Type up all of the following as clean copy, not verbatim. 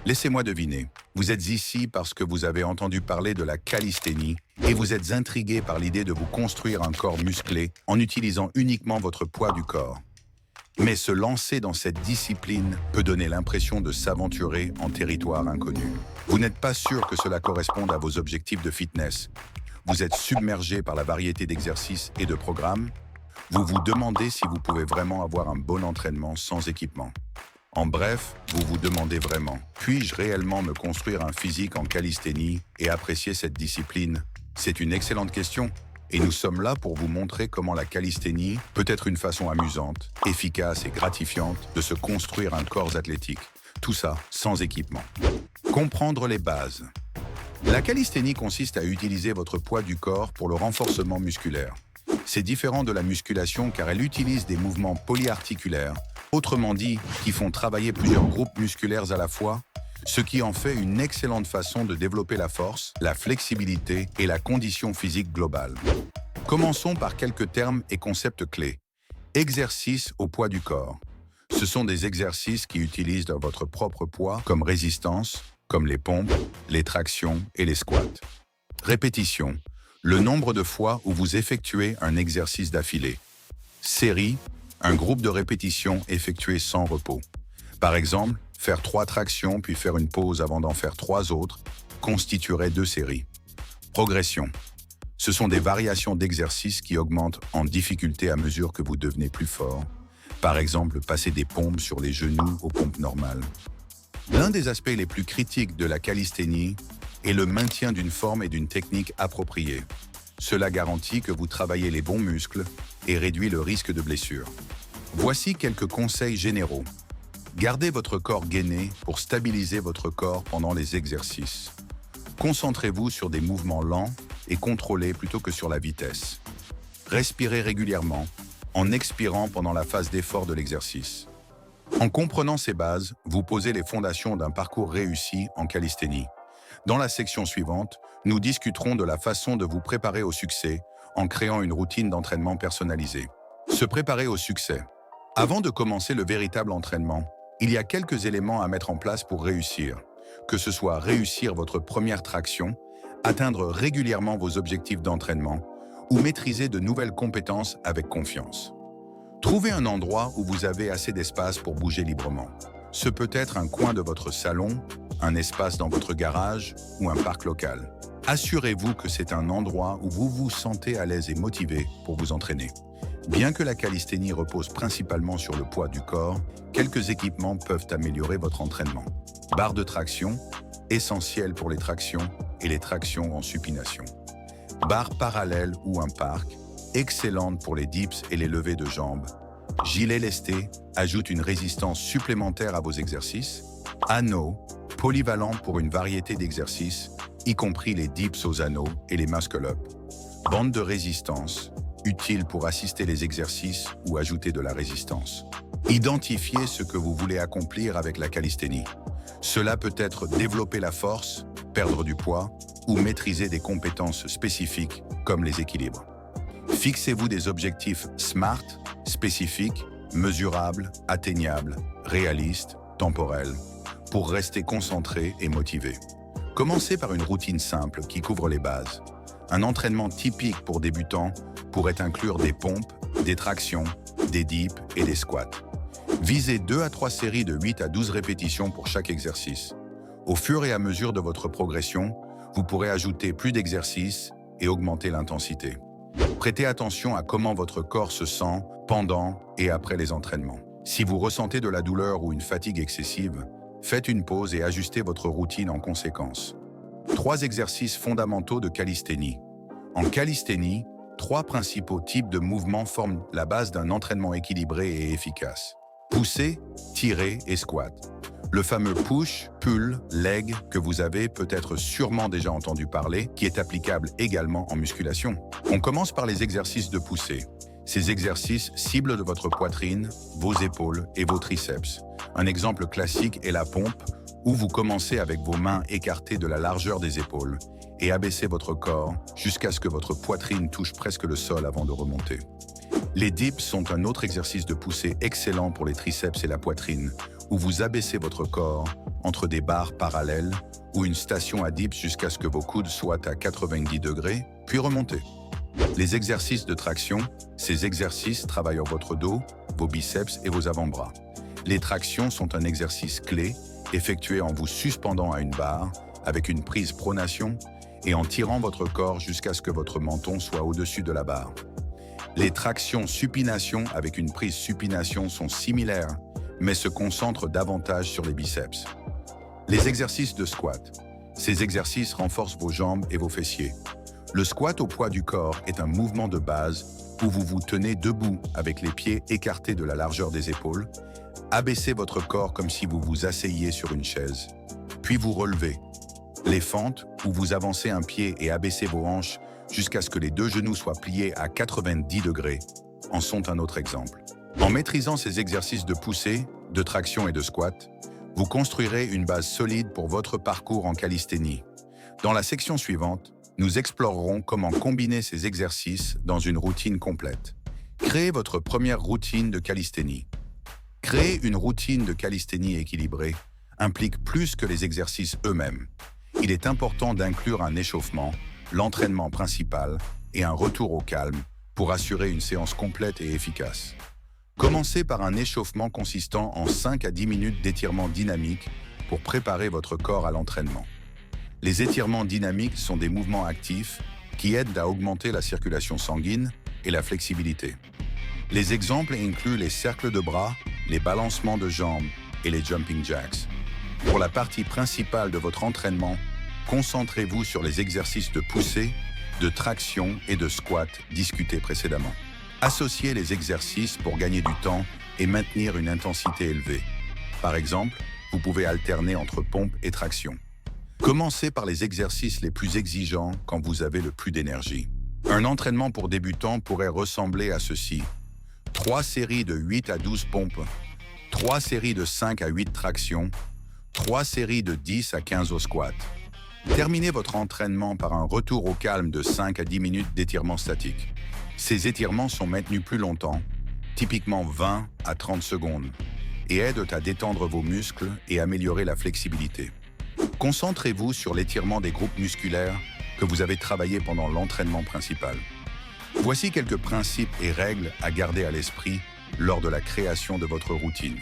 Laissez-moi deviner. Vous êtes ici parce que vous avez entendu parler de la calisthénie et vous êtes intrigué par l'idée de vous construire un corps musclé en utilisant uniquement votre poids du corps. Mais se lancer dans cette discipline peut donner l'impression de s'aventurer en territoire inconnu. Vous n'êtes pas sûr que cela corresponde à vos objectifs de fitness. Vous êtes submergé par la variété d'exercices et de programmes. Vous vous demandez si vous pouvez vraiment avoir un bon entraînement sans équipement. En bref, vous vous demandez vraiment, puis-je réellement me construire un physique en calisthénie et apprécier cette discipline? C'est une excellente question, et nous sommes là pour vous montrer comment la calisthénie peut être une façon amusante, efficace et gratifiante de se construire un corps athlétique. Tout ça sans équipement. Comprendre les bases. La calisthénie consiste à utiliser votre poids du corps pour le renforcement musculaire. C'est différent de la musculation car elle utilise des mouvements polyarticulaires, autrement dit, qui font travailler plusieurs groupes musculaires à la fois, ce qui en fait une excellente façon de développer la force, la flexibilité et la condition physique globale. Commençons par quelques termes et concepts clés. Exercices au poids du corps. Ce sont des exercices qui utilisent votre propre poids comme résistance, comme les pompes, les tractions et les squats. Répétition. Le nombre de fois où vous effectuez un exercice d'affilée. Série. Un groupe de répétitions effectuées sans repos. Par exemple, faire 3 tractions puis faire une pause avant d'en faire 3 autres constituerait 2 séries. Progression. Ce sont des variations d'exercices qui augmentent en difficulté à mesure que vous devenez plus fort. Par exemple, passer des pompes sur les genoux aux pompes normales. L'un des aspects les plus critiques de la calisthénie est le maintien d'une forme et d'une technique appropriée. Cela garantit que vous travaillez les bons muscles et réduit le risque de blessure. Voici quelques conseils généraux. Gardez votre corps gainé pour stabiliser votre corps pendant les exercices. Concentrez-vous sur des mouvements lents et contrôlés plutôt que sur la vitesse. Respirez régulièrement, en expirant pendant la phase d'effort de l'exercice. En comprenant ces bases, vous posez les fondations d'un parcours réussi en calisthénie. Dans la section suivante, nous discuterons de la façon de vous préparer au succès en créant une routine d'entraînement personnalisée. Se préparer au succès. Avant de commencer le véritable entraînement, il y a quelques éléments à mettre en place pour réussir. Que ce soit réussir votre première traction, atteindre régulièrement vos objectifs d'entraînement ou maîtriser de nouvelles compétences avec confiance. Trouvez un endroit où vous avez assez d'espace pour bouger librement. Ce peut être un coin de votre salon, un espace dans votre garage ou un parc local. Assurez-vous que c'est un endroit où vous vous sentez à l'aise et motivé pour vous entraîner. Bien que la calisthénie repose principalement sur le poids du corps, quelques équipements peuvent améliorer votre entraînement. Barre de traction, essentielle pour les tractions et les tractions en supination. Barre parallèle ou un parc, excellente pour les dips et les levées de jambes. Gilet lesté ajoute une résistance supplémentaire à vos exercices. Anneau, polyvalent pour une variété d'exercices, y compris les dips aux anneaux et les muscle-up. Bande de résistance, utile pour assister les exercices ou ajouter de la résistance. Identifiez ce que vous voulez accomplir avec la calisthénie. Cela peut être développer la force, perdre du poids ou maîtriser des compétences spécifiques comme les équilibres. Fixez-vous des objectifs SMART, spécifiques, mesurables, atteignables, réalistes, temporels, pour rester concentré et motivé. Commencez par une routine simple qui couvre les bases. Un entraînement typique pour débutants pourrait inclure des pompes, des tractions, des dips et des squats. Visez 2 à 3 séries de 8 à 12 répétitions pour chaque exercice. Au fur et à mesure de votre progression, vous pourrez ajouter plus d'exercices et augmenter l'intensité. Prêtez attention à comment votre corps se sent pendant et après les entraînements. Si vous ressentez de la douleur ou une fatigue excessive, faites une pause et ajustez votre routine en conséquence. 3 exercices fondamentaux de calisthénie. En calisthénie, 3 principaux types de mouvements forment la base d'un entraînement équilibré et efficace. Pousser, tirer et squat. Le fameux push, pull, leg que vous avez peut-être sûrement déjà entendu parler, qui est applicable également en musculation. On commence par les exercices de poussée. Ces exercices ciblent de votre poitrine, vos épaules et vos triceps. Un exemple classique est la pompe, où vous commencez avec vos mains écartées de la largeur des épaules et abaissez votre corps jusqu'à ce que votre poitrine touche presque le sol avant de remonter. Les dips sont un autre exercice de poussée excellent pour les triceps et la poitrine, où vous abaissez votre corps entre des barres parallèles ou une station à dips jusqu'à ce que vos coudes soient à 90 degrés, puis remontez. Les exercices de traction, ces exercices travaillent votre dos, vos biceps et vos avant-bras. Les tractions sont un exercice clé, effectué en vous suspendant à une barre, avec une prise pronation, et en tirant votre corps jusqu'à ce que votre menton soit au-dessus de la barre. Les tractions supination avec une prise supination sont similaires, mais se concentrent davantage sur les biceps. Les exercices de squat. Ces exercices renforcent vos jambes et vos fessiers. Le squat au poids du corps est un mouvement de base où vous vous tenez debout avec les pieds écartés de la largeur des épaules, abaissez votre corps comme si vous vous asseyiez sur une chaise, puis vous relevez. Les fentes, où vous avancez un pied et abaissez vos hanches jusqu'à ce que les deux genoux soient pliés à 90 degrés, en sont un autre exemple. En maîtrisant ces exercices de poussée, de traction et de squat, vous construirez une base solide pour votre parcours en calisthénie. Dans la section suivante, nous explorerons comment combiner ces exercices dans une routine complète. Créez votre première routine de calisthénie. Créer une routine de calisthénie équilibrée implique plus que les exercices eux-mêmes. Il est important d'inclure un échauffement, l'entraînement principal et un retour au calme pour assurer une séance complète et efficace. Commencez par un échauffement consistant en 5 à 10 minutes d'étirement dynamique pour préparer votre corps à l'entraînement. Les étirements dynamiques sont des mouvements actifs qui aident à augmenter la circulation sanguine et la flexibilité. Les exemples incluent les cercles de bras, les balancements de jambes et les jumping jacks. Pour la partie principale de votre entraînement, concentrez-vous sur les exercices de poussée, de traction et de squat discutés précédemment. Associez les exercices pour gagner du temps et maintenir une intensité élevée. Par exemple, vous pouvez alterner entre pompe et traction. Commencez par les exercices les plus exigeants quand vous avez le plus d'énergie. Un entraînement pour débutants pourrait ressembler à ceci. 3 séries de 8 à 12 pompes, 3 séries de 5 à 8 tractions, 3 séries de 10 à 15 au squat. Terminez votre entraînement par un retour au calme de 5 à 10 minutes d'étirement statique. Ces étirements sont maintenus plus longtemps, typiquement 20 à 30 secondes, et aident à détendre vos muscles et améliorer la flexibilité. Concentrez-vous sur l'étirement des groupes musculaires que vous avez travaillé pendant l'entraînement principal. Voici quelques principes et règles à garder à l'esprit lors de la création de votre routine.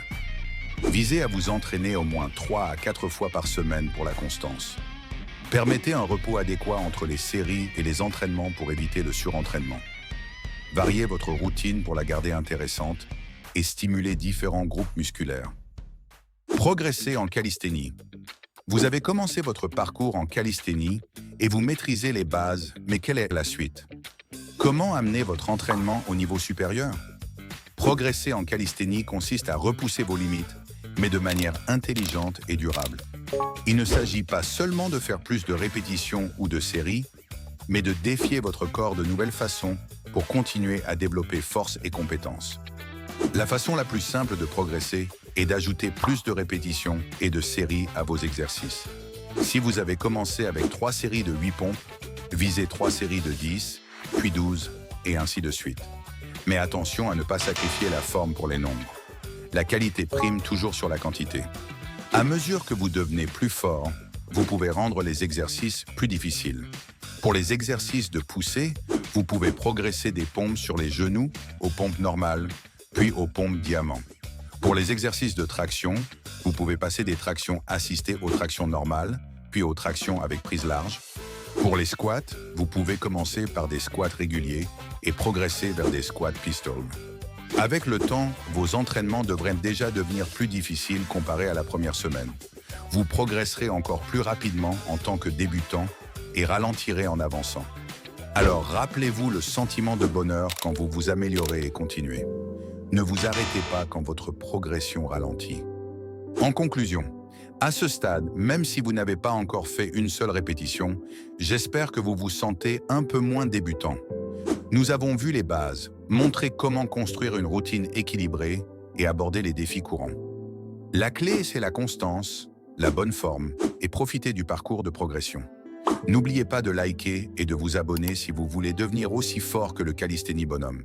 Visez à vous entraîner au moins 3 à 4 fois par semaine pour la constance. Permettez un repos adéquat entre les séries et les entraînements pour éviter le surentraînement. Variez votre routine pour la garder intéressante et stimulez différents groupes musculaires. Progressez en calisthénie. Vous avez commencé votre parcours en calisthénie et vous maîtrisez les bases, mais quelle est la suite? Comment amener votre entraînement au niveau supérieur? Progresser en calisthénie consiste à repousser vos limites, mais de manière intelligente et durable. Il ne s'agit pas seulement de faire plus de répétitions ou de séries, mais de défier votre corps de nouvelles façons pour continuer à développer force et compétences. La façon la plus simple de progresser est d'ajouter plus de répétitions et de séries à vos exercices. Si vous avez commencé avec 3 séries de 8 pompes, visez 3 séries de 10, puis 12, et ainsi de suite. Mais attention à ne pas sacrifier la forme pour les nombres. La qualité prime toujours sur la quantité. À mesure que vous devenez plus fort, vous pouvez rendre les exercices plus difficiles. Pour les exercices de poussée, vous pouvez progresser des pompes sur les genoux aux pompes normales, puis aux pompes diamant. Pour les exercices de traction, vous pouvez passer des tractions assistées aux tractions normales, puis aux tractions avec prise large. Pour les squats, vous pouvez commencer par des squats réguliers et progresser vers des squats pistol. Avec le temps, vos entraînements devraient déjà devenir plus difficiles comparés à la première semaine. Vous progresserez encore plus rapidement en tant que débutant et ralentirez en avançant. Alors rappelez-vous le sentiment de bonheur quand vous vous améliorez et continuez. Ne vous arrêtez pas quand votre progression ralentit. En conclusion, à ce stade, même si vous n'avez pas encore fait une seule répétition, j'espère que vous vous sentez un peu moins débutant. Nous avons vu les bases, montré comment construire une routine équilibrée et aborder les défis courants. La clé, c'est la constance, la bonne forme et profiter du parcours de progression. N'oubliez pas de liker et de vous abonner si vous voulez devenir aussi fort que le Calisthénie Bonhomme.